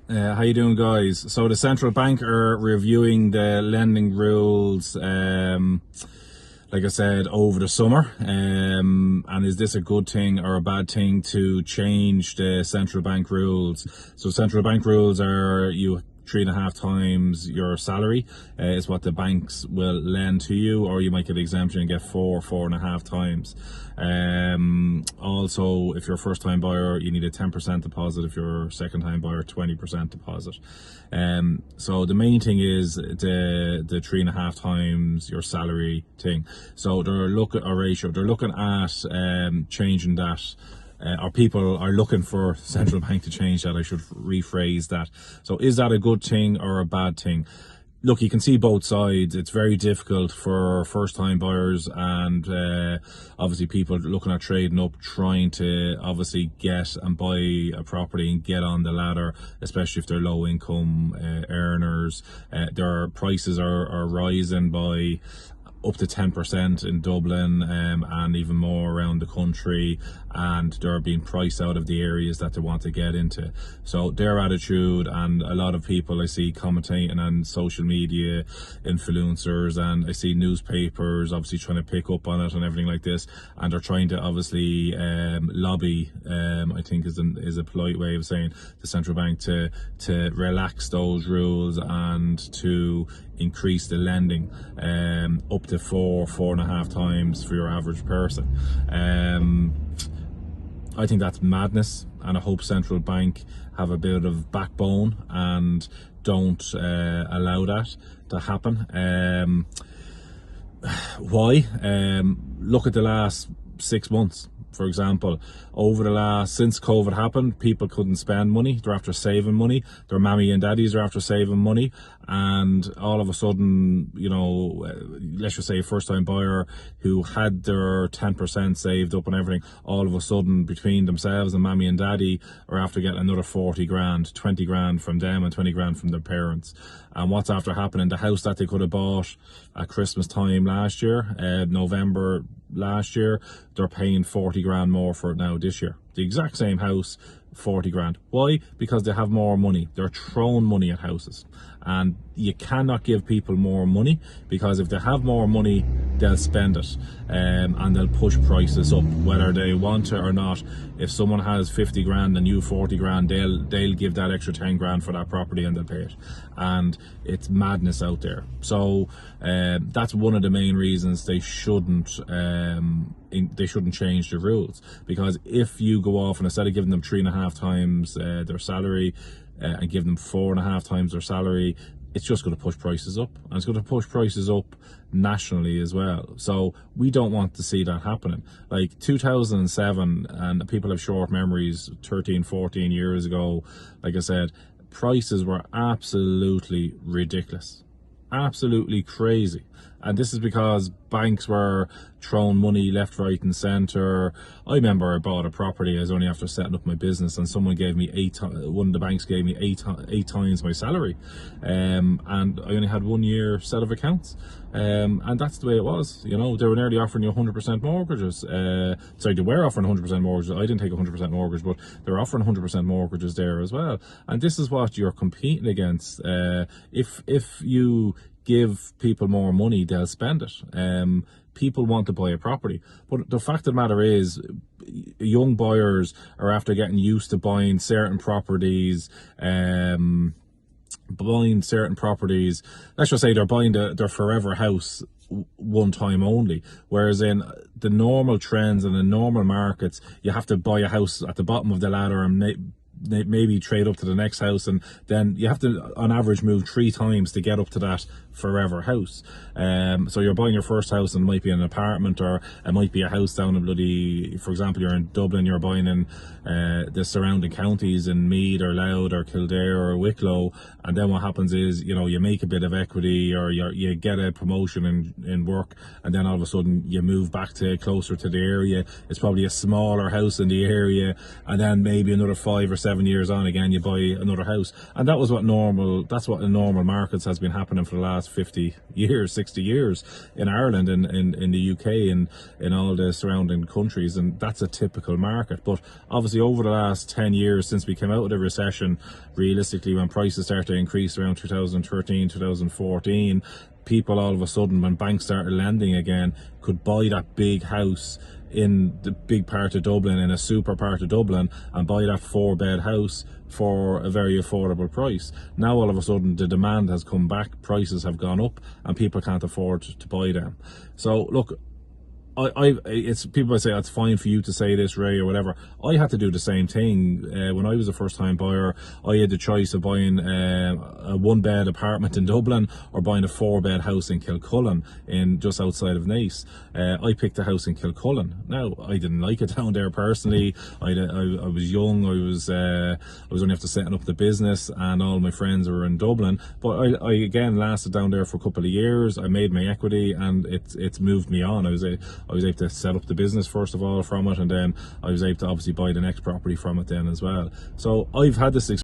How you doing, guys? So the central bank are reviewing the lending rules, like I said, over the summer. And is this a good thing or a bad thing to change the central bank rules? So central bank rules are 3.5 times your salary is what the banks will lend to you, or you might get exemption and get 4.5 times. Also, if you're a first time buyer, you need a 10% deposit. If you're a second time buyer, 20% deposit. So the main thing is the 3.5 times your salary thing. So they're looking at a ratio, they're looking at changing that. Or people are looking for central bank to change that. I should rephrase that. So is that a good thing or a bad thing? Look, you can see both sides. It's very difficult for first-time buyers and obviously people looking at trading up, trying to obviously get and buy a property and get on the ladder, especially if they're low-income earners. Their prices are rising by up to 10% in Dublin and even more around the country, and they're being priced out of the areas that they want to get into. So their attitude, and a lot of people I see commentating on social media, influencers, and I see newspapers obviously trying to pick up on it and everything like this, and they're trying to obviously lobby, I think is a polite way of saying, the central bank to relax those rules and to increase the lending up to 4.5 times for your average person. I think that's madness, and I hope central bank have a bit of backbone and don't allow that to happen. Why? Look at the last 6 months. For example, since COVID happened, people couldn't spend money. They're after saving money. Their mammy and daddies are after saving money. And all of a sudden, let's just say a first time buyer who had their 10% saved up and everything, all of a sudden between themselves and mammy and daddy are after getting another 40 grand, 20 grand from them and 20 grand from their parents. And what's after happening? The house that they could have bought at Christmas time last year, November last year, they're paying 40 grand more for it now this year. The exact same house, 40 grand. Why? Because they have more money. They're throwing money at houses. And you cannot give people more money, because if they have more money, they'll spend it, and they'll push prices up, whether they want to or not. If someone has 50 grand and you 40 grand, they'll give that extra 10 grand for that property and they'll pay it. And it's madness out there. So that's one of the main reasons they shouldn't change the rules, because if you go off and instead of giving them 3.5 times their salary and give them 4.5 times their salary, it's just going to push prices up, and it's going to push prices up nationally as well. So we don't want to see that happening. Like 2007, and people have short memories, 13, 14 years ago, like I said, prices were absolutely ridiculous, absolutely crazy. And this is because banks were throwing money left, right and centre. I remember I bought a property, I was only after setting up my business, and someone gave me one of the banks gave me eight times my salary. And I only had 1 year set of accounts. And that's the way it was. They were nearly offering you 100% mortgages. Sorry, they were offering 100% mortgages. I didn't take a 100% mortgage, but they were offering 100% mortgages there as well. And this is what you're competing against. If you give people more money, they'll spend it. People want to buy a property, but the fact of the matter is, young buyers are after getting used to buying certain properties. Let's just say they're buying their forever house one time only, whereas in the normal trends and the normal markets, you have to buy a house at the bottom of the ladder and maybe trade up to the next house, and then you have to on average move 3 times to get up to that forever house. So you're buying your first house and it might be an apartment, or it might be a house down in for example, you're in Dublin, you're buying in the surrounding counties in Meath or Louth or Kildare or Wicklow, and then what happens is you make a bit of equity, or you get a promotion in work, and then all of a sudden you move back to closer to the area. It's probably a smaller house in the area, and then maybe another 5 or 7 years on again you buy another house. And that's what in normal markets has been happening for the last last 50 years, 60 years in Ireland, in the UK, and in all the surrounding countries, and that's a typical market. But obviously over the last 10 years since we came out of the recession, realistically when prices started to increase around 2013, 2014, people all of a sudden, when banks started lending again, could buy that big house in the big part of Dublin, in a super part of Dublin, and buy that 4-bed house for a very affordable price. Now all of a sudden the demand has come back, prices have gone up, and people can't afford to buy them. So look, it's people say it's fine for you to say this, Ray, or whatever. I had to do the same thing when I was a first-time buyer. I had the choice of buying a 1-bed apartment in Dublin or buying a 4-bed house in Kilcullen, in just outside of Naas. I picked a house in Kilcullen. Now I didn't like it down there personally. I was young. I was only after setting up the business, and all my friends were in Dublin. But I again lasted down there for a couple of years. I made my equity, and it's moved me on. I was able to set up the business first of all from it, and then I was able to obviously buy the next property from it then as well. So I've had this experience